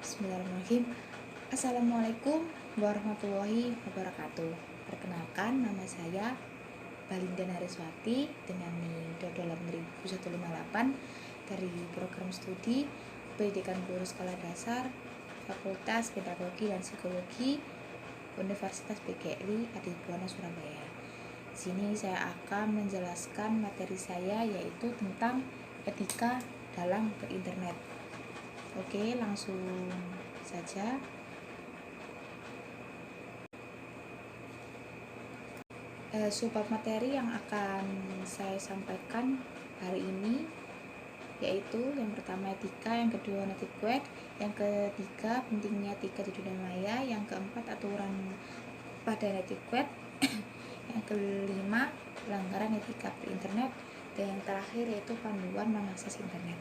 Bismillahirrahmanirrahim. Assalamualaikum warahmatullahi wabarakatuh. Perkenalkan, nama saya Balinda Nariswati dengan NIM 18158 dari program studi Pendidikan Guru Skala Dasar Fakultas Pedagogi dan Psikologi Universitas PGRI Adibuana Surabaya. Di sini saya akan menjelaskan materi saya, yaitu tentang etika dalam berinternet. Oke, langsung saja. Subbab materi yang akan saya sampaikan hari ini yaitu yang pertama etika, yang kedua netiquette, yang ketiga pentingnya etika di dunia maya, yang keempat aturan pada netiquette, yang kelima pelanggaran etika berinternet, dan yang terakhir yaitu panduan mengakses internet.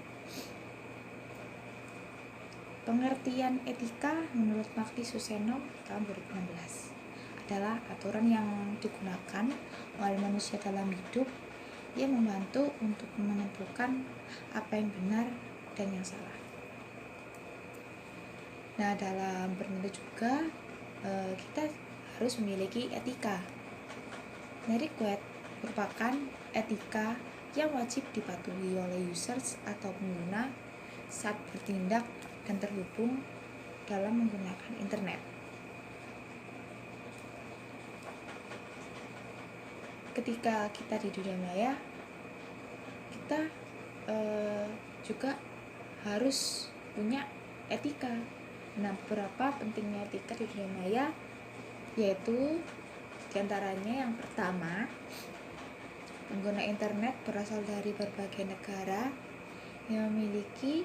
Pengertian etika menurut Magdi Suseno tahun 2016 adalah aturan yang digunakan oleh manusia dalam hidup yang membantu untuk menentukan apa yang benar dan yang salah. Nah, dalam bernilai juga kita harus memiliki etika. Netiquette merupakan etika yang wajib dipatuhi oleh users atau pengguna saat bertindak dan terhubung dalam menggunakan internet. Ketika kita di dunia maya, kita juga harus punya etika. Nah, berapa pentingnya etika di dunia maya? Yaitu diantaranya yang pertama, pengguna internet berasal dari berbagai negara yang memiliki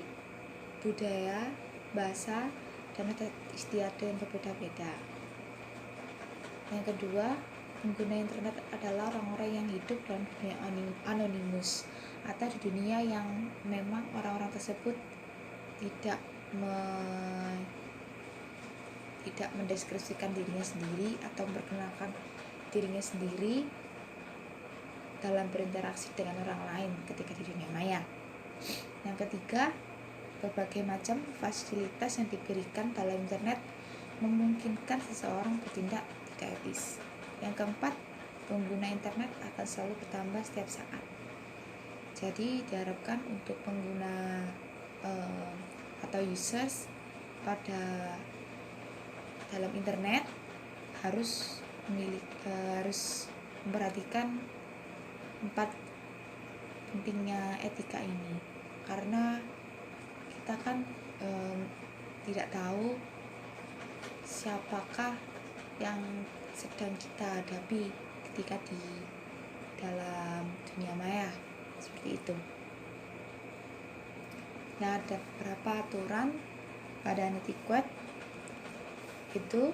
budaya, bahasa, dan adat istiadat yang berbeda-beda. Yang kedua, pengguna internet adalah orang-orang yang hidup dalam dunia anonimus atau di dunia yang memang orang-orang tersebut tidak mendeskripsikan dirinya sendiri atau memperkenalkan dirinya sendiri dalam berinteraksi dengan orang lain ketika di dunia maya. Yang ketiga, berbagai macam fasilitas yang diberikan dalam internet memungkinkan seseorang bertindak tidak etis. Yang keempat, pengguna internet akan selalu bertambah setiap saat. Jadi diharapkan untuk pengguna atau users pada dalam internet harus memperhatikan 4 pentingnya etika ini, karena kita kan tidak tahu siapakah yang sedang kita hadapi ketika di dalam dunia maya, seperti itu. Nah, ada beberapa aturan pada netiquette, itu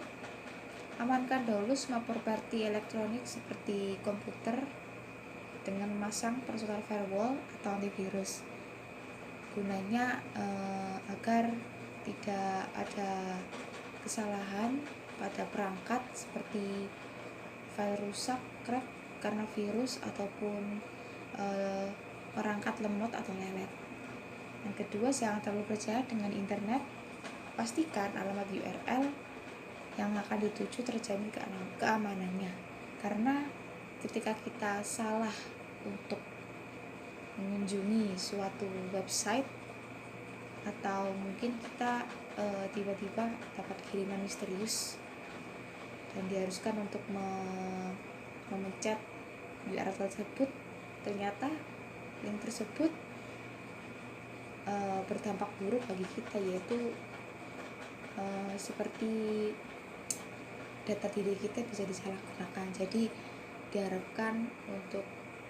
amankan dahulu semua properti elektronik seperti komputer dengan memasang personal firewall atau antivirus. Gunanya agar tidak ada kesalahan pada perangkat seperti file rusak, crack karena virus, ataupun perangkat lemot atau lelet. Yang kedua, jangan terlalu percaya dengan internet. Pastikan alamat URL yang akan dituju terjamin keamanannya, karena ketika kita salah untuk mengunjungi suatu website, atau mungkin kita tiba-tiba dapat kiriman misterius dan diharuskan untuk memencet URL tersebut, ternyata link tersebut berdampak buruk bagi kita, yaitu seperti data diri kita bisa disalahgunakan. Jadi diharapkan untuk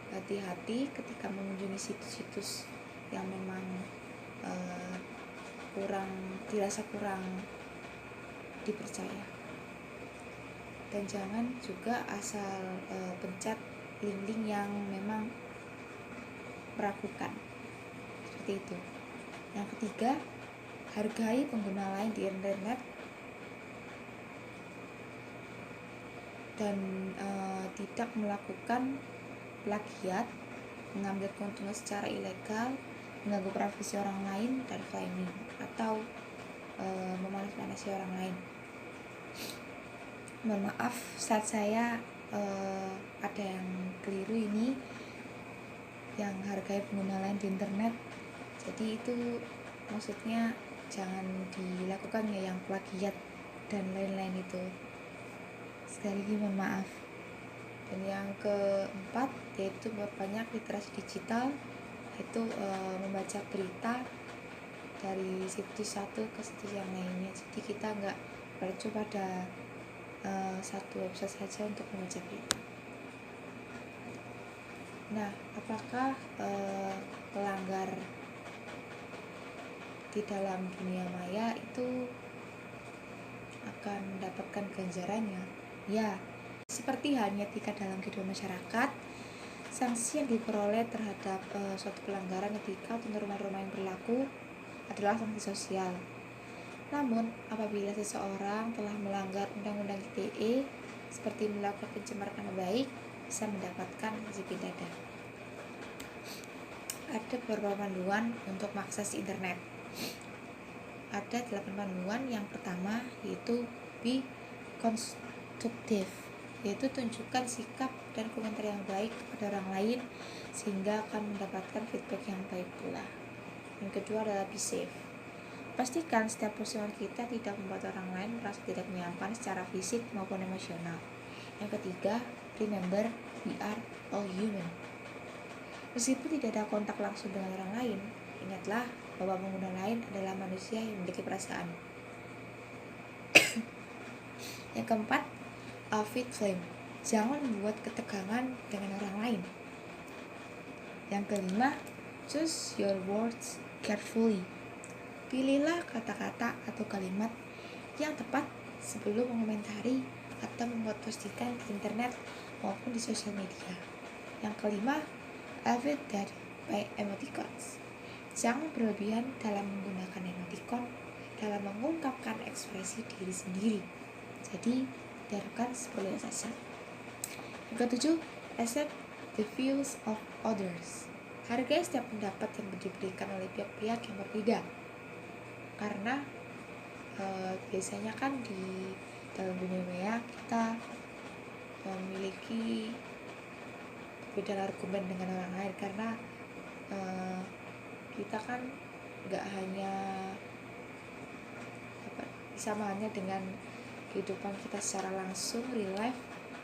hati-hati ketika mengunjungi situs-situs yang memang dirasa kurang dipercaya, dan jangan juga asal pencet link-link yang memang meragukan, seperti itu. Yang ketiga, hargai pengguna lain di internet dan tidak melakukan plagiat, mengambil keuntungan secara ilegal, mengganggu privasi orang lain, dan flaming atau ekspektasi orang lain. Mohon maaf saat saya ada yang keliru ini, yang hargai pengguna lain di internet. Jadi itu maksudnya jangan dilakukan ya, yang plagiat dan lain-lain itu. Sekali lagi mohon maaf. Dan yang keempat yaitu banyak literasi digital, yaitu membaca berita dari situs satu ke situs yang lainnya. Jadi kita nggak bercu pada satu website saja untuk membaca berita. Nah, apakah pelanggar di dalam dunia maya itu akan mendapatkan ganjarannya? Ya, seperti halnya etika dalam kehidupan masyarakat, sanksi yang diperoleh terhadap suatu pelanggaran etika atau norma-norma yang berlaku adalah sanksi sosial. Namun, apabila seseorang telah melanggar undang-undang ITE seperti melakukan pencemaran nama baik, bisa mendapatkan sanksi pidana. Ada beberapa panduan untuk mengakses internet. Ada 8 panduan. Yang pertama yaitu be constructive, yaitu tunjukkan sikap dan komentar yang baik kepada orang lain sehingga akan mendapatkan feedback yang baik pula. Yang kedua adalah be safe. Pastikan setiap persoalan kita tidak membuat orang lain merasa tidak nyaman secara fisik maupun emosional. Yang ketiga, remember we are all human. Meskipun tidak ada kontak langsung dengan orang lain, ingatlah bahwa pengguna lain adalah manusia yang memiliki perasaan. Yang keempat, avoid flame. Jangan membuat ketegangan dengan orang lain. Yang kelima, choose your words carefully. Pilihlah kata-kata atau kalimat yang tepat sebelum mengomentari atau membuat postingan di internet maupun di sosial media. Yang kelima, avoid that by emoticons. Jangan berlebihan dalam menggunakan emoticon dalam mengungkapkan ekspresi diri sendiri. Jadi, diharapkan seperlunya saja. Yang ketujuh, accept the views of others. Hargai setiap pendapat yang diberikan oleh pihak-pihak yang berbeda. Karena biasanya kan di dalam dunia maya kita memiliki perbedaan argumen dengan orang lain, karena kita kan nggak hanya sama hanya dengan kehidupan kita secara langsung real life,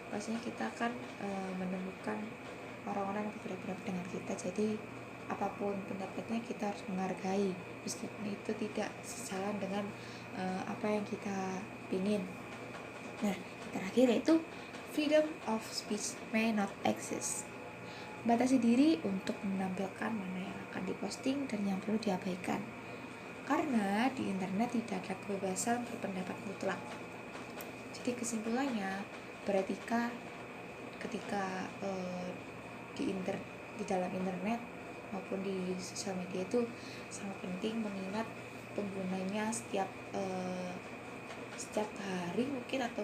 pastinya kita akan menemukan orang-orang yang berbeda dengan kita. Jadi apapun pendapatnya kita harus menghargai meskipun itu tidak sejalan dengan apa yang kita ingin. Nah, terakhir yaitu freedom of speech may not exist. Batasi diri untuk menampilkan mana yang akan diposting dan yang perlu diabaikan. Karena di internet tidak ada kebebasan berpendapat mutlak. Jadi kesimpulannya, beretika ketika di dalam internet maupun di sosial media itu sangat penting, mengingat penggunanya setiap hari mungkin, atau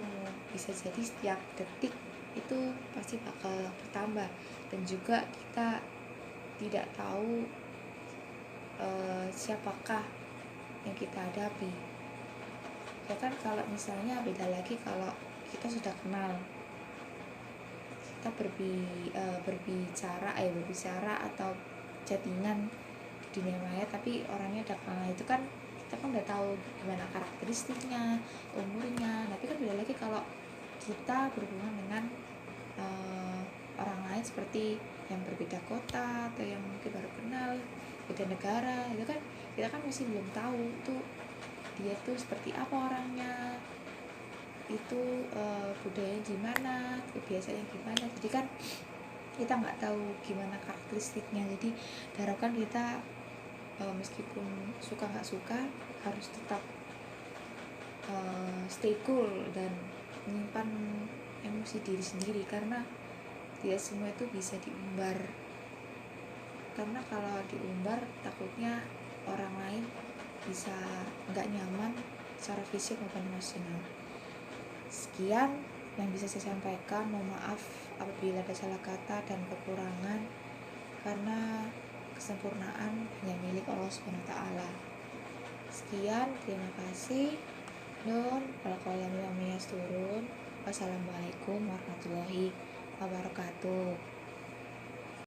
bisa jadi setiap detik itu pasti bakal bertambah, dan juga kita tidak tahu siapakah yang kita hadapi. Ya kan, kalau misalnya beda lagi kalau kita sudah kenal, kita berbicara atau chattingan di dunia maya tapi orangnya udah kenal, itu kan kita kan udah tahu gimana karakteristiknya, umurnya. Tapi kan beda lagi kalau kita berhubungan dengan orang lain seperti yang berbeda kota atau yang mungkin baru kenal, beda negara, itu kan kita kan masih belum tahu tuh dia tuh seperti apa orangnya, itu budayanya gimana, kebiasaannya gimana. Jadi kan kita nggak tahu gimana karakteristiknya. Jadi diharapkan kita meskipun suka nggak suka harus tetap stay cool dan menyimpan emosi diri sendiri, karena tidak semua itu bisa diumbar. Karena kalau diumbar takutnya orang lain bisa nggak nyaman secara fisik maupun emosional. Sekian yang bisa saya sampaikan. Mohon maaf apabila ada salah kata dan kekurangan, karena kesempurnaan hanya milik Allah SWT. Sekian, terima kasih. Nun, kalau kalian turun. Wassalamualaikum warahmatullahi wabarakatuh.